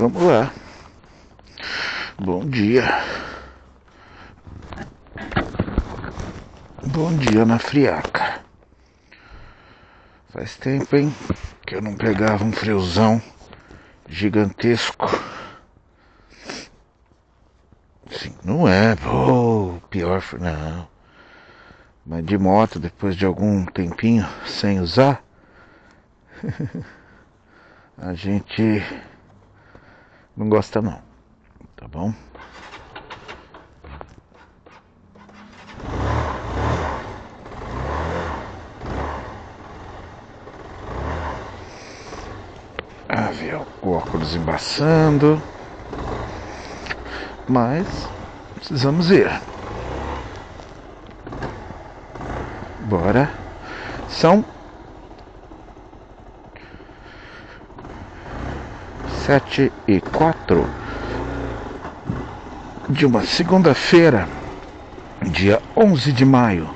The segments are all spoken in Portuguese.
Vamos lá. Bom dia. Bom dia na friaca. Faz tempo, hein, que eu não pegava um friozão gigantesco. Sim, não é, pior, não. Mas de moto, depois de algum tempinho sem usar, a gente não gosta não, tá bom? Ver o óculos embaçando, mas precisamos ir. Bora. São 7h04 de uma segunda-feira, dia 11 de maio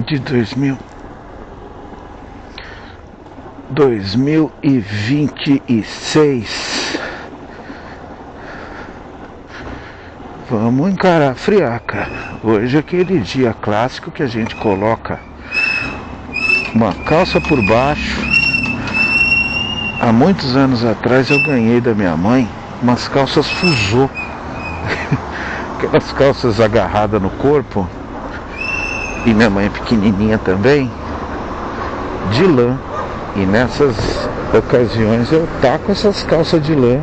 de 2026. Vamos encarar a friaca. Hoje é aquele dia clássico que a gente coloca uma calça por baixo. Há muitos anos atrás eu ganhei da minha mãe umas calças fusô. Aquelas calças agarradas no corpo. E minha mãe é pequenininha também, de lã. E nessas ocasiões eu taco essas calças de lã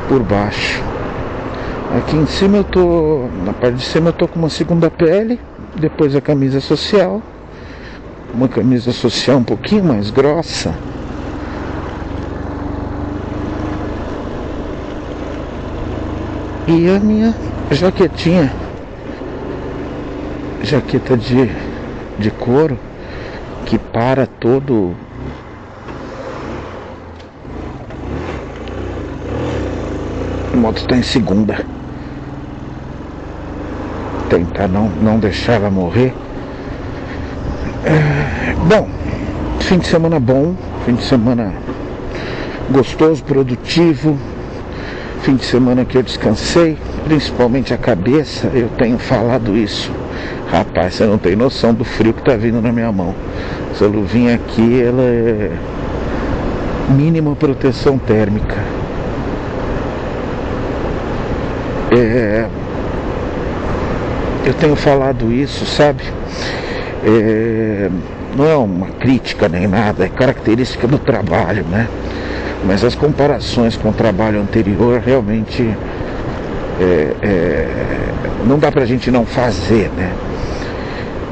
por baixo. Aqui em cima eu tô, na parte de cima eu tô com uma segunda pele, depois a camisa social. Uma camisa social um pouquinho mais grossa. E a minha jaquetinha, jaqueta de couro, que para todo a moto está em segunda. Tentar não deixar ela morrer. Bom, fim de semana bom, fim de semana gostoso, produtivo, fim de semana que eu descansei, principalmente a cabeça. Eu tenho falado isso. Rapaz, você não tem noção do frio que tá vindo na minha mão. Essa luvinha aqui, ela é mínima proteção térmica. Eu tenho falado isso, sabe? Não é uma crítica nem nada, é característica do trabalho, né? Mas as comparações com o trabalho anterior realmente não dá pra gente não fazer, né?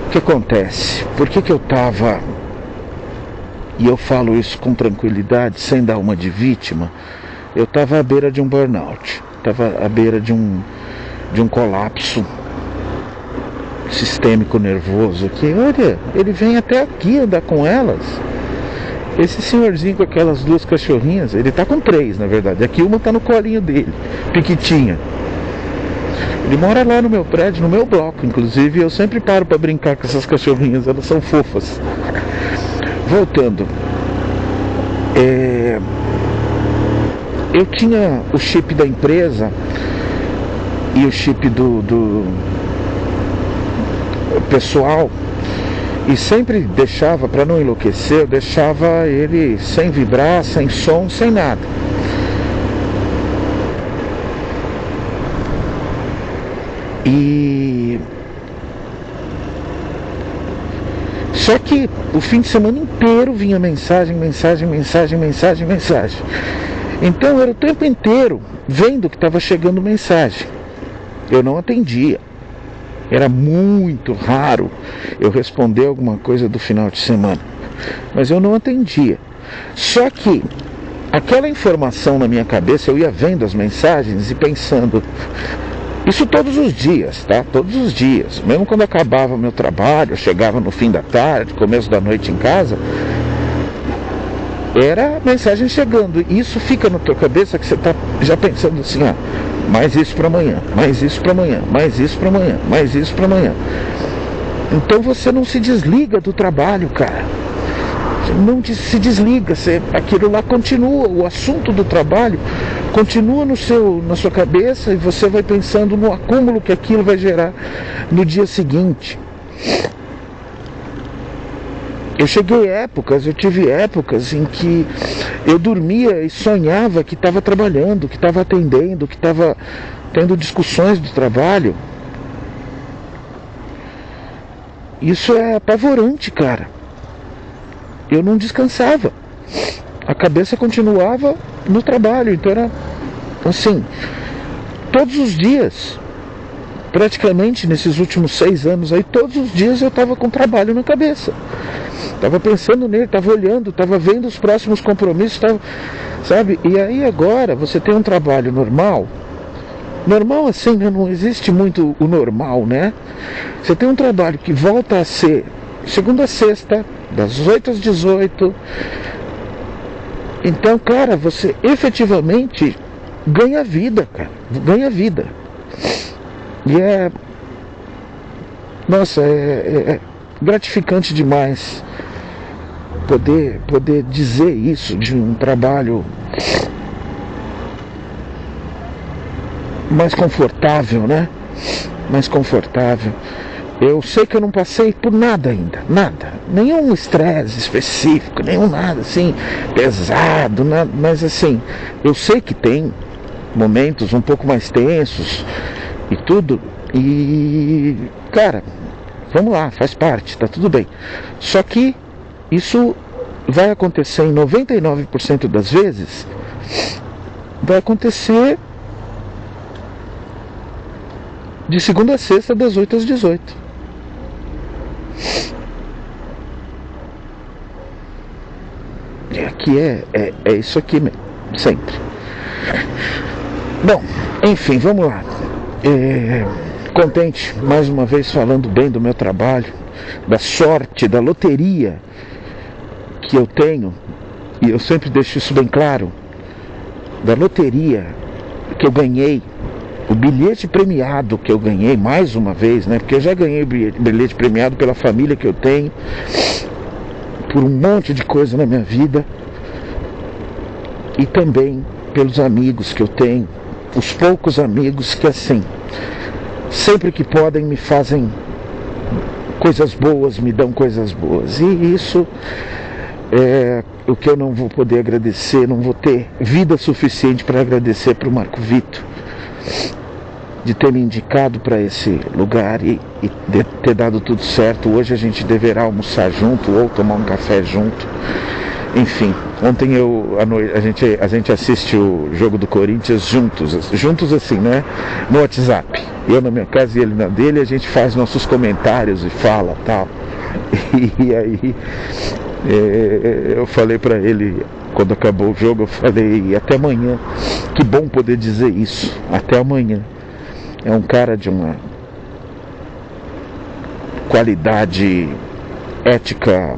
O que acontece? Por que eu tava, e eu falo isso com tranquilidade, sem dar uma de vítima, eu tava à beira de um burnout, tava à beira de um colapso sistêmico nervoso aqui. Olha, ele vem até aqui andar com elas. Esse senhorzinho com aquelas duas cachorrinhas, ele tá com 3, na verdade. Aqui uma tá no colinho dele, piquitinha. Ele mora lá no meu prédio, no meu bloco, inclusive. Eu sempre paro pra brincar com essas cachorrinhas, elas são fofas. Voltando, eu tinha o chip da empresa e o chip do pessoal, e sempre deixava, para não enlouquecer, eu deixava ele sem vibrar, sem som, sem nada. E só que o fim de semana inteiro vinha mensagem. Então era o tempo inteiro vendo que estava chegando mensagem. Eu não atendia. Era muito raro eu responder alguma coisa do final de semana, mas eu não atendia. Só que aquela informação na minha cabeça, eu ia vendo as mensagens e pensando, isso todos os dias, tá? Todos os dias. Mesmo quando acabava meu trabalho, eu chegava no fim da tarde, começo da noite em casa, era mensagem chegando. E isso fica na tua cabeça, que você tá já pensando assim, mais isso para amanhã, mais isso para amanhã, mais isso para amanhã, mais isso para amanhã. Então você não se desliga do trabalho, cara. não se desliga, aquilo lá continua, o assunto do trabalho continua na sua cabeça, e você vai pensando no acúmulo que aquilo vai gerar no dia seguinte. Eu tive épocas em que eu dormia e sonhava que estava trabalhando, que estava atendendo, que estava tendo discussões do trabalho. Isso é apavorante, cara. Eu não descansava. A cabeça continuava no trabalho. Então era assim, todos os dias, praticamente nesses últimos 6 anos aí, todos os dias eu estava com trabalho na cabeça. Estava pensando nele, estava olhando, estava vendo os próximos compromissos, sabe? E aí agora você tem um trabalho normal assim, né? Não existe muito o normal, né? Você tem um trabalho que volta a ser segunda a sexta, das 8 às 18. Então, cara, você efetivamente ganha vida, cara. Ganha vida. E nossa, é gratificante demais poder dizer isso de um trabalho mais confortável, né? Mais confortável. Eu sei que eu não passei por nada ainda, nada, nenhum estresse específico, nenhum nada assim pesado, nada, mas assim, eu sei que tem momentos um pouco mais tensos e tudo, e cara, vamos lá, faz parte, tá tudo bem. Só que isso vai acontecer em 99% das vezes, vai acontecer de segunda a sexta, das 8 às 18. E aqui é isso aqui mesmo, sempre. Bom, enfim, vamos lá. Contente, mais uma vez, falando bem do meu trabalho, da sorte, da loteria que eu tenho, e eu sempre deixo isso bem claro, da loteria que eu ganhei, o bilhete premiado que eu ganhei mais uma vez, né? Porque eu já ganhei bilhete premiado pela família que eu tenho, por um monte de coisa na minha vida, e também pelos amigos que eu tenho, os poucos amigos que assim, sempre que podem me fazem coisas boas, me dão coisas boas, e isso é o que eu não vou poder agradecer, não vou ter vida suficiente para agradecer para o Marco Vito, de ter me indicado para esse lugar e de ter dado tudo certo. Hoje a gente deverá almoçar junto ou tomar um café junto. Enfim, ontem a gente assiste o jogo do Corinthians juntos assim, né? No WhatsApp. Eu na minha casa e ele na dele, a gente faz nossos comentários e fala tal. E aí eu falei para ele, quando acabou o jogo, eu falei, até amanhã. Que bom poder dizer isso, até amanhã. É um cara de uma qualidade ética,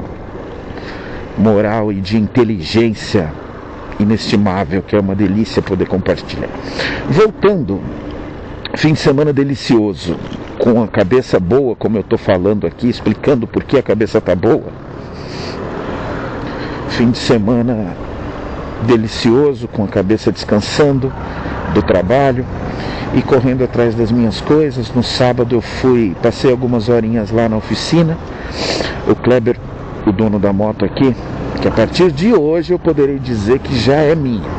moral e de inteligência inestimável, que é uma delícia poder compartilhar. Voltando, fim de semana delicioso, com a cabeça boa, como eu estou falando aqui, explicando por que a cabeça está boa. Fim de semana delicioso, com a cabeça descansando do trabalho e correndo atrás das minhas coisas. No sábado eu passei algumas horinhas lá na oficina. O Kleber, o dono da moto aqui, que a partir de hoje eu poderei dizer que já é minha.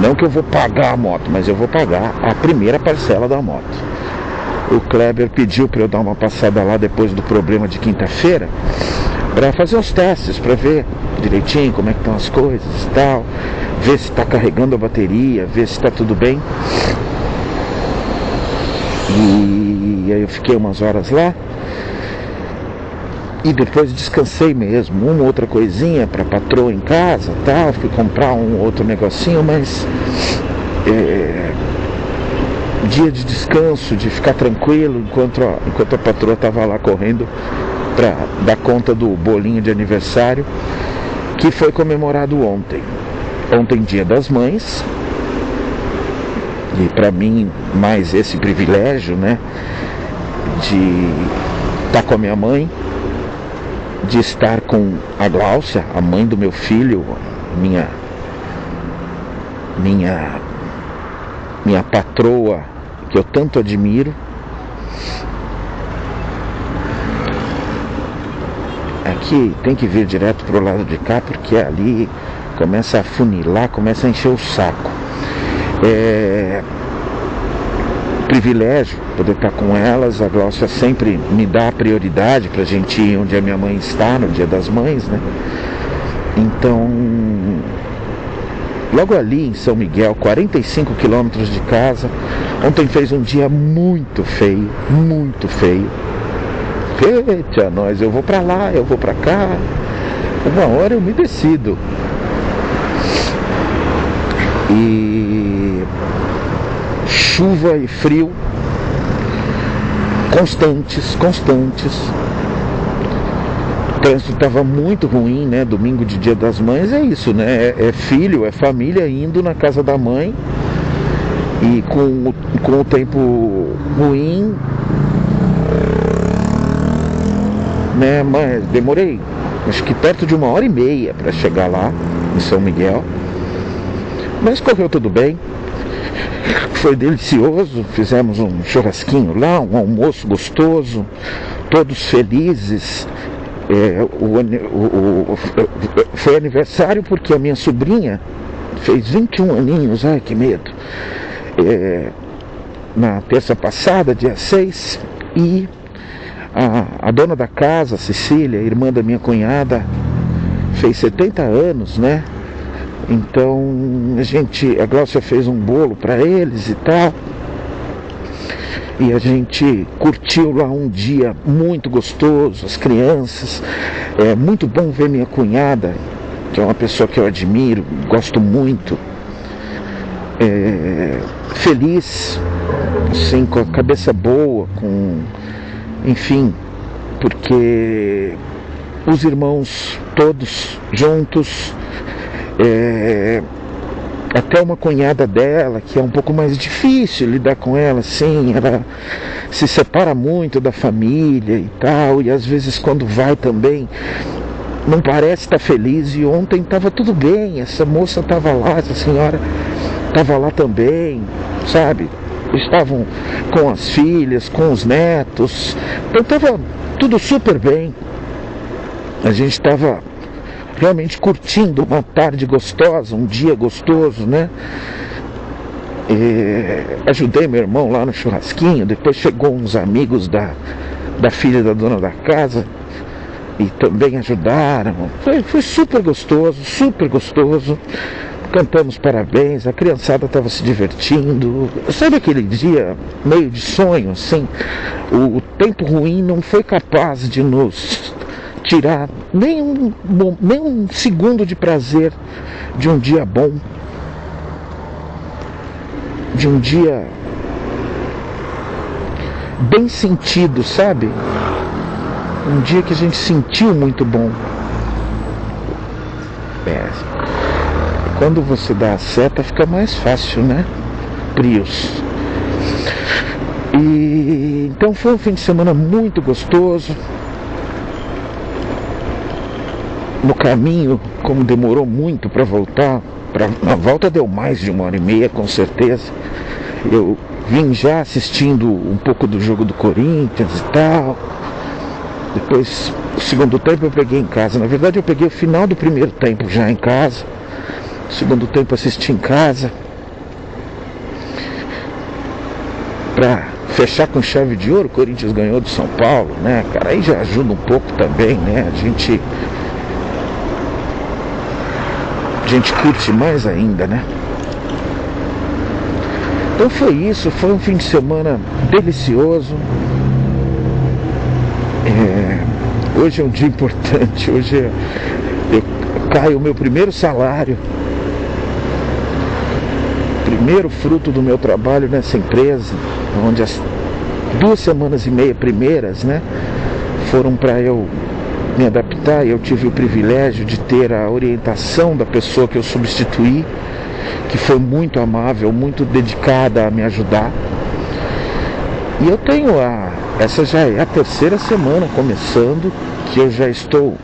Não que eu vou pagar a moto, mas eu vou pagar a primeira parcela da moto. O Kleber pediu para eu dar uma passada lá depois do problema de quinta-feira, para fazer os testes, para ver direitinho como é que estão as coisas e tal, ver se está carregando a bateria, ver se está tudo bem. E aí eu fiquei umas horas lá e depois descansei mesmo, uma outra coisinha para patroa em casa, tal, fui comprar um outro negocinho, mas dia de descanso, de ficar tranquilo enquanto a patroa estava lá correndo para dar conta do bolinho de aniversário que foi comemorado ontem, Dia das Mães. E para mim, mais esse privilégio, né, de estar com a minha mãe, de estar com a Gláucia, a mãe do meu filho, minha patroa, que eu tanto admiro. Aqui tem que vir direto pro lado de cá, porque ali começa a funilar, começa a encher o saco. Privilégio poder estar com elas. A Gláucia sempre me dá a prioridade pra gente ir onde a minha mãe está no Dia das Mães, né? Então, logo ali em São Miguel, 45 quilômetros de casa. Ontem fez um dia muito feio, muito feio. Eita, nós, eu vou pra lá, eu vou pra cá. Uma hora eu me decido. E chuva e frio constantes. O trânsito estava muito ruim, né? Domingo de Dia das Mães é isso, né? É filho, é família indo na casa da mãe. E com o tempo ruim, né? Mas demorei acho que perto de 1h30 para chegar lá em São Miguel. Mas correu tudo bem. Foi delicioso, fizemos um churrasquinho lá, um almoço gostoso, todos felizes. Foi aniversário porque a minha sobrinha fez 21 aninhos, ai que medo, na terça passada, dia 6, e a dona da casa, Cecília, irmã da minha cunhada, fez 70 anos, né? Então a Gláucia fez um bolo para eles e tal, e a gente curtiu lá um dia muito gostoso, as crianças. É muito bom ver minha cunhada, que é uma pessoa que eu admiro, gosto muito, feliz, assim, com a cabeça boa, enfim, porque os irmãos todos juntos. Até uma cunhada dela, que é um pouco mais difícil lidar com ela, assim, ela se separa muito da família e tal, e às vezes quando vai também não parece estar feliz. E ontem estava tudo bem, essa moça estava lá, essa senhora estava lá também, sabe? Estavam com as filhas, com os netos, então estava tudo super bem. A gente estava realmente curtindo uma tarde gostosa, um dia gostoso, né? Ajudei meu irmão lá no churrasquinho. Depois chegou uns amigos da filha da dona da casa e também ajudaram. Foi super gostoso, super gostoso. Cantamos parabéns, a criançada estava se divertindo. Sabe aquele dia meio de sonho, assim? O tempo ruim não foi capaz de nos tirar nem um segundo de prazer de um dia bom, de um dia bem sentido, sabe? Um dia que a gente sentiu muito bom. Quando você dá a seta fica mais fácil, né? Prius. E então foi um fim de semana muito gostoso. No caminho, como demorou muito para voltar, a volta deu mais de 1h30 com certeza. Eu vim já assistindo um pouco do jogo do Corinthians e tal. Depois, o segundo tempo eu peguei em casa. Na verdade eu peguei o final do primeiro tempo já em casa. O segundo tempo assisti em casa. Pra fechar com chave de ouro, o Corinthians ganhou do São Paulo, né, cara? Aí já ajuda um pouco também, né? A gente curte mais ainda, né? Então foi isso, foi um fim de semana delicioso. Hoje é um dia importante, hoje cai o meu primeiro salário, primeiro fruto do meu trabalho nessa empresa, onde as 2 semanas e meia primeiras, né, foram para eu me adaptar. E eu tive o privilégio de ter a orientação da pessoa que eu substituí, que foi muito amável, muito dedicada a me ajudar. E eu tenho essa já é a 3ª semana começando, que eu já estou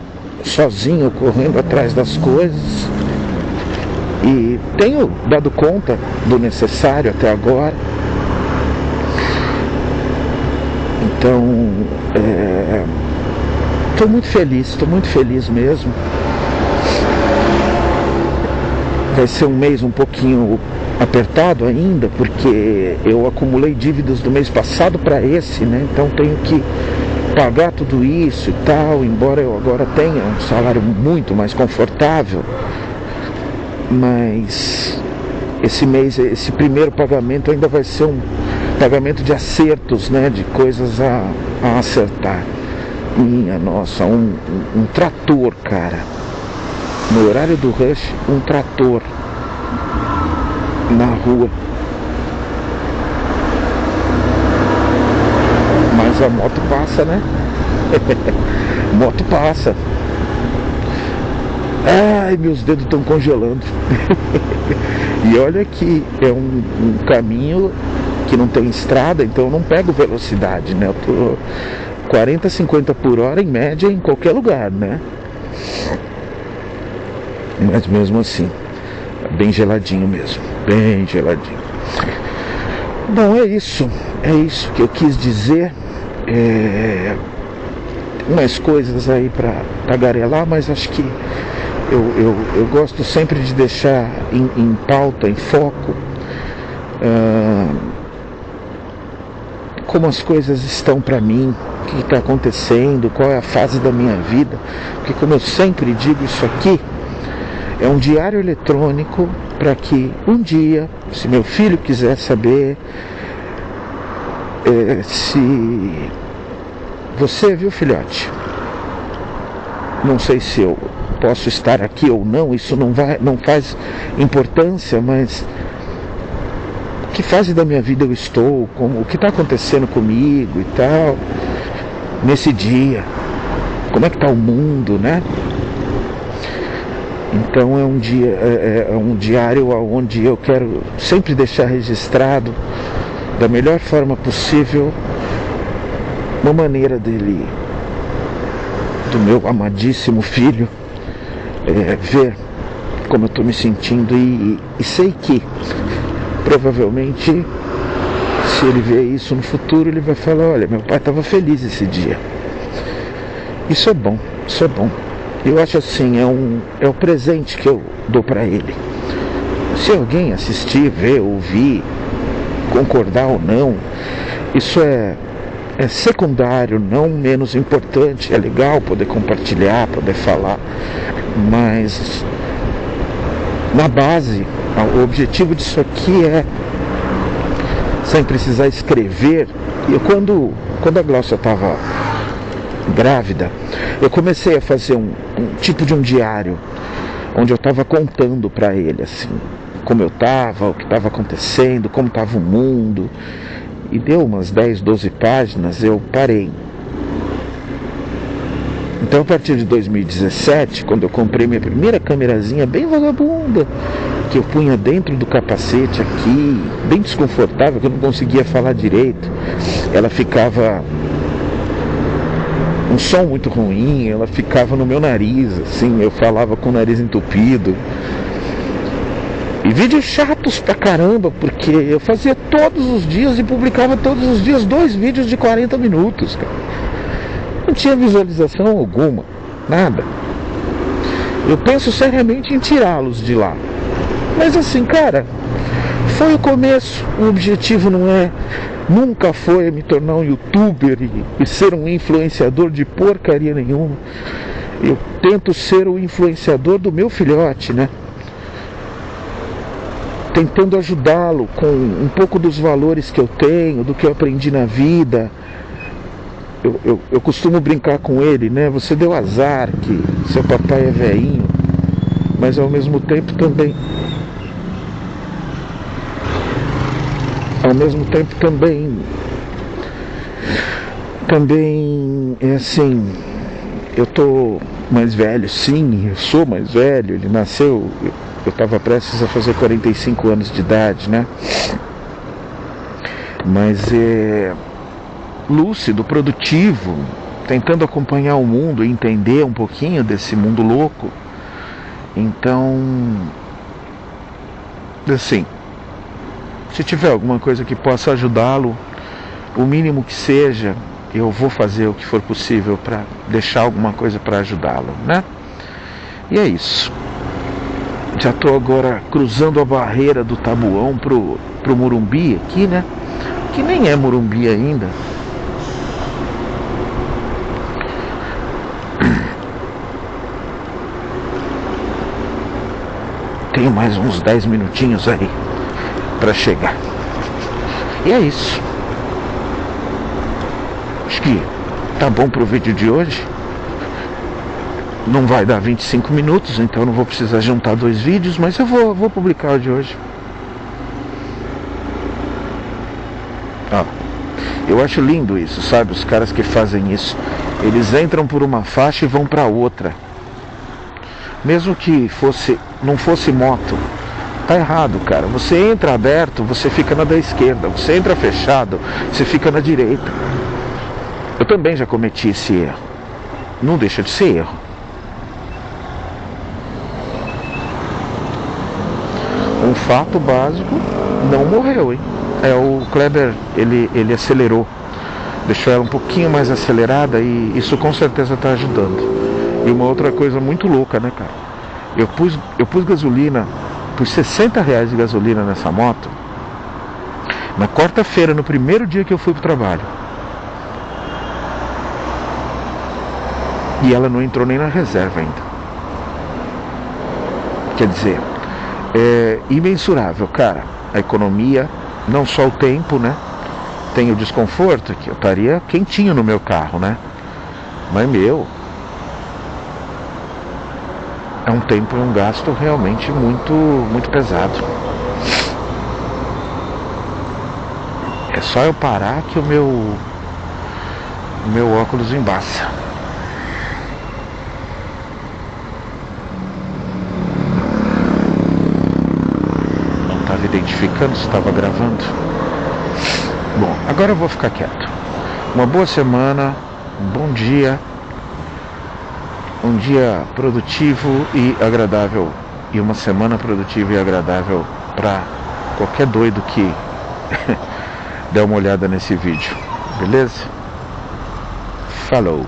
sozinho correndo atrás das coisas e tenho dado conta do necessário até agora. Então, estou muito feliz mesmo. Vai ser um mês um pouquinho apertado ainda, porque eu acumulei dívidas do mês passado para esse, né? Então tenho que pagar tudo isso e tal, embora eu agora tenha um salário muito mais confortável. Mas esse mês, esse primeiro pagamento ainda vai ser um pagamento de acertos, né? De coisas a acertar. Minha nossa, um trator, cara. No horário do rush, um trator na rua. Mas a moto passa, né? Moto passa. Ai, meus dedos estão congelando. E olha que é um caminho que não tem estrada, então eu não pego velocidade, né? Eu tô 40, 50 por hora em média em qualquer lugar, né? Mas mesmo assim, bem geladinho mesmo, bem geladinho. Bom, é isso que eu quis dizer. Umas coisas aí para tagarelar, mas acho que eu gosto sempre de deixar em pauta, em foco, como as coisas estão para mim, o que está acontecendo, qual é a fase da minha vida. Porque, como eu sempre digo, isso aqui é um diário eletrônico para que um dia, se meu filho quiser saber, se você, viu, filhote, não sei se eu posso estar aqui ou não, isso não faz importância, mas que fase da minha vida eu estou, o que está acontecendo comigo e tal, nesse dia, como é que está o mundo, né? Então é um diário onde eu quero sempre deixar registrado da melhor forma possível uma maneira dele, do meu amadíssimo filho, ver como eu estou me sentindo e sei que provavelmente se ele ver isso no futuro ele vai falar: olha, meu pai estava feliz esse dia. Isso é bom, isso é bom. Eu acho assim, é o presente que eu dou para ele. Se alguém assistir, ver, ouvir, concordar ou não, isso é secundário, não menos importante. É legal poder compartilhar, poder falar, mas na base, o objetivo disso aqui é, sem precisar escrever. E quando a Glaucia estava grávida, eu comecei a fazer um tipo de um diário, onde eu estava contando para ele assim, como eu estava, o que estava acontecendo, como estava o mundo. E deu umas 10, 12 páginas, eu parei. Então, a partir de 2017, quando eu comprei minha primeira câmerazinha bem vagabunda, que eu punha dentro do capacete aqui, bem desconfortável, que eu não conseguia falar direito, ela ficava um som muito ruim, ela ficava no meu nariz, assim, eu falava com o nariz entupido. E vídeos chatos pra caramba, porque eu fazia todos os dias e publicava todos os dias 2 vídeos de 40 minutos, cara. Não tinha visualização alguma, nada. Eu penso seriamente em tirá-los de lá. Mas assim, cara, foi o começo. O objetivo nunca foi me tornar um youtuber e ser um influenciador de porcaria nenhuma. Eu tento ser o influenciador do meu filhote, né? Tentando ajudá-lo com um pouco dos valores que eu tenho, do que eu aprendi na vida. Eu costumo brincar com ele, né? Você deu azar que seu papai é velhinho, mas ao mesmo tempo também é assim, eu tô mais velho, sim, eu sou mais velho. Ele nasceu, eu estava prestes a fazer 45 anos de idade, né? Mas lúcido, produtivo, tentando acompanhar o mundo e entender um pouquinho desse mundo louco. Então, assim, se tiver alguma coisa que possa ajudá-lo, o mínimo que seja, eu vou fazer o que for possível para deixar alguma coisa para ajudá-lo, né? E é isso. Já estou agora cruzando a barreira do Tabuão pro Morumbi aqui, né? Que nem é Morumbi ainda. Tenho mais uns 10 minutinhos aí para chegar. E é isso. Acho que tá bom pro vídeo de hoje. Não vai dar 25 minutos, então não vou precisar juntar 2 vídeos, mas eu vou publicar o de hoje. Ó, eu acho lindo isso, sabe? Os caras que fazem isso, eles entram por uma faixa e vão para outra. Mesmo que não fosse moto, tá errado, cara. Você entra aberto, você fica na da esquerda. Você entra fechado, você fica na direita. Eu também já cometi esse erro. Não deixa de ser erro. Um fato básico, não morreu, hein? O Kleber, ele acelerou. Deixou ela um pouquinho mais acelerada e isso com certeza está ajudando. E uma outra coisa muito louca, né, cara? Eu pus gasolina, pus R$60 de gasolina nessa moto na quarta-feira, no primeiro dia que eu fui pro trabalho. E ela não entrou nem na reserva ainda. Quer dizer, é imensurável, cara. A economia, não só o tempo, né? Tem o desconforto, que eu estaria quentinho no meu carro, né? Mas é um tempo e um gasto realmente muito, muito pesado. É só eu parar que o meu óculos embaça. Não estava identificando se estava gravando. Bom, agora eu vou ficar quieto. Uma boa semana, um bom dia. Um dia produtivo e agradável. E uma semana produtiva e agradável para qualquer doido que der uma olhada nesse vídeo. Beleza? Falou!